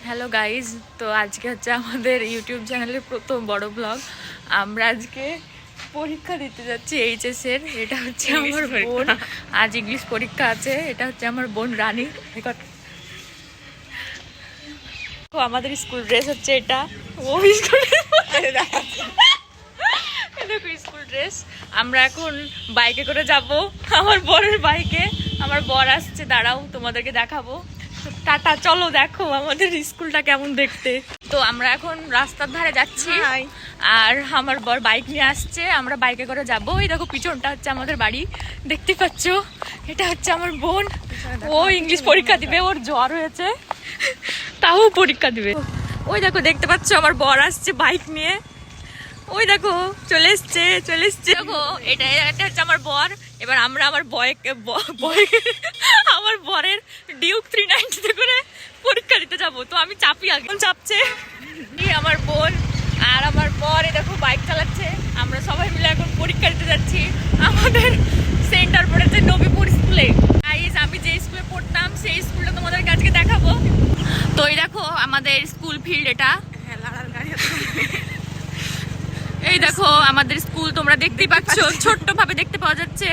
Hello guys, তো আজকে হচ্ছে আমাদের ইউটিউব চ্যানেলের প্রথম বড় ব্লগ। আমরা আজকে পরীক্ষা দিতে যাচ্ছি এইচএস এর। এটা হচ্ছে আমার বোন, আজ ইংলিশ পরীক্ষা আছে। এটা হচ্ছে আমার বোন রানী। আমাদের স্কুল ড্রেস হচ্ছে এটা। ও স্কুল দেখো স্কুল ড্রেস। আমরা এখন বাইকে করে যাব, আমার বরের বাইকে। আমার বর আসছে, দাঁড়াও তোমাদেরকে দেখাবো। টাটা, চলো দেখো আমাদের স্কুলটা কেমন দেখতে। তো আমরা এখন রাস্তার ধারে যাচ্ছি আর আমার বর বাইক নিয়ে আসছে, আমরা বাইকে করে যাবো। এই দেখো পিছনটা হচ্ছে আমাদের বাড়ি, দেখতে পাচ্ছ। এটা হচ্ছে আমার বোন, ও ইংলিশ পরীক্ষা দিবে, ওর জ্বর হয়েছে তাও পরীক্ষা দিবে। ওই দেখো দেখতে পাচ্ছ আমার বর আসছে বাইক নিয়ে, ওই দেখো চলে এসছে দেখো। এটা হচ্ছে আমার বর। এবার আমরা আমার আমার বরের ডিউক 390 করে পরীক্ষা দিতে যাবো। তো আমি চাপি, আগে চাপছে আমার বোন আর আমার বর। দেখো বাইক চালাচ্ছে, আমরা সবাই মিলে এখন পরীক্ষা দিতে যাচ্ছি। আমাদের সেন্টার পড়েছে নবীপুর স্কুলে। গাইস, আমি যে স্কুলে পড়তাম সেই স্কুলটা তোমাদের আজকে দেখাবো। তো এই দেখো আমাদের স্কুল ফিল্ড এটা। এই দেখো আমাদের স্কুল, তোমরা দেখতেই পাচ্ছ, ছোট্ট ভাবে দেখতে পাওয়া যাচ্ছে।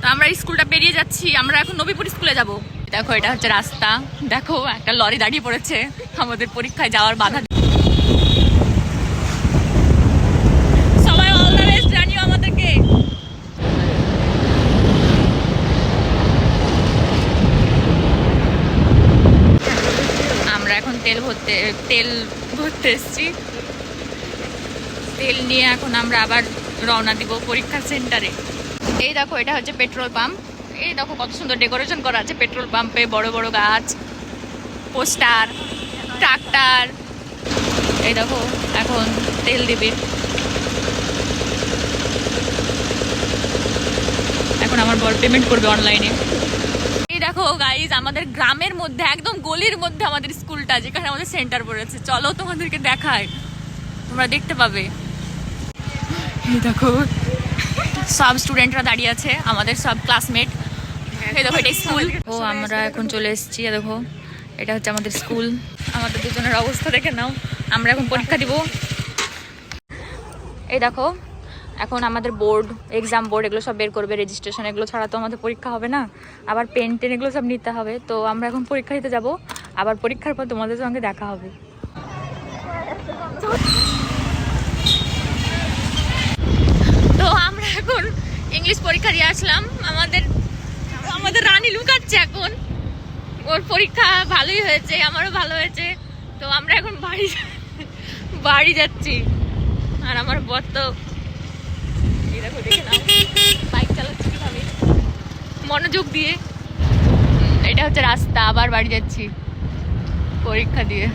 তো আমরা স্কুলটা পেরিয়ে যাচ্ছি, আমরা এখন নবীপুর স্কুলে যাব। দেখো এটা হচ্ছে রাস্তা, দেখো একটা লরি দাঁড়িয়ে পড়েছে আমাদের পরীক্ষায় যাওয়ার বাধা। সবাই অল দ্য বেস্ট জানিও আমাদেরকে। আমরা এখন তেল ভরতে এসছি। তেল নিয়ে এখন আমরা আবার রওনা দিব পরীক্ষার সেন্টারে। এই দেখো এটা হচ্ছে পেট্রোল পাম্প। এই দেখো কত সুন্দর ডেকোরেশন করা আছে পেট্রোল পাম্পে, বড় বড় গাছ, পোস্টার, ট্রাক্টর। এই দেখো এখন তেল দিবে। এখন আমার বর পেমেন্ট করবে অনলাইনে। এই দেখো গাইজ, আমাদের গ্রামের মধ্যে, একদম গলির মধ্যে আমাদের স্কুলটা, যেখানে আমাদের সেন্টার পড়েছে। চলো তোমাদেরকে দেখায়, তোমরা দেখতে পাবে। এই দেখো সব স্টুডেন্টরা দাঁড়িয়ে আছে, আমাদের সব ক্লাসমেট। এই দেখো এটা স্কুল। ও আমরা এখন চলে এসেছি। দেখো এটা হচ্ছে আমাদের স্কুল। আমাদের দুজনের অবস্থা দেখে নাও, আমরা এখন পরীক্ষা দিব। এই দেখো এখন আমাদের বোর্ড, এক্সাম বোর্ড এগুলো সব বের করবে, রেজিস্ট্রেশন এগুলো ছাড়া তো আমাদের পরীক্ষা হবে না। আবার পেন টেন এগুলো সব নিতে হবে। তো আমরা এখন পরীক্ষা দিতে যাব, আবার পরীক্ষার পর তোমাদের সঙ্গে দেখা হবে। তো আমরা এখন ইংলিশ পরীক্ষা দিয়ে আসলাম। আমাদের রানী লুকাচ্ছে এখন। ওর পরীক্ষা ভালোই হয়েছে, আমারও ভালো হয়েছে। তো আমরা এখন বাড়ি যাচ্ছি। আর আমার বর তো দেখে নাও বাইক চালাচ্ছে কিভাবে মনোযোগ দিয়ে। এটা হচ্ছে রাস্তা, আবার বাড়ি যাচ্ছি পরীক্ষা দিয়ে।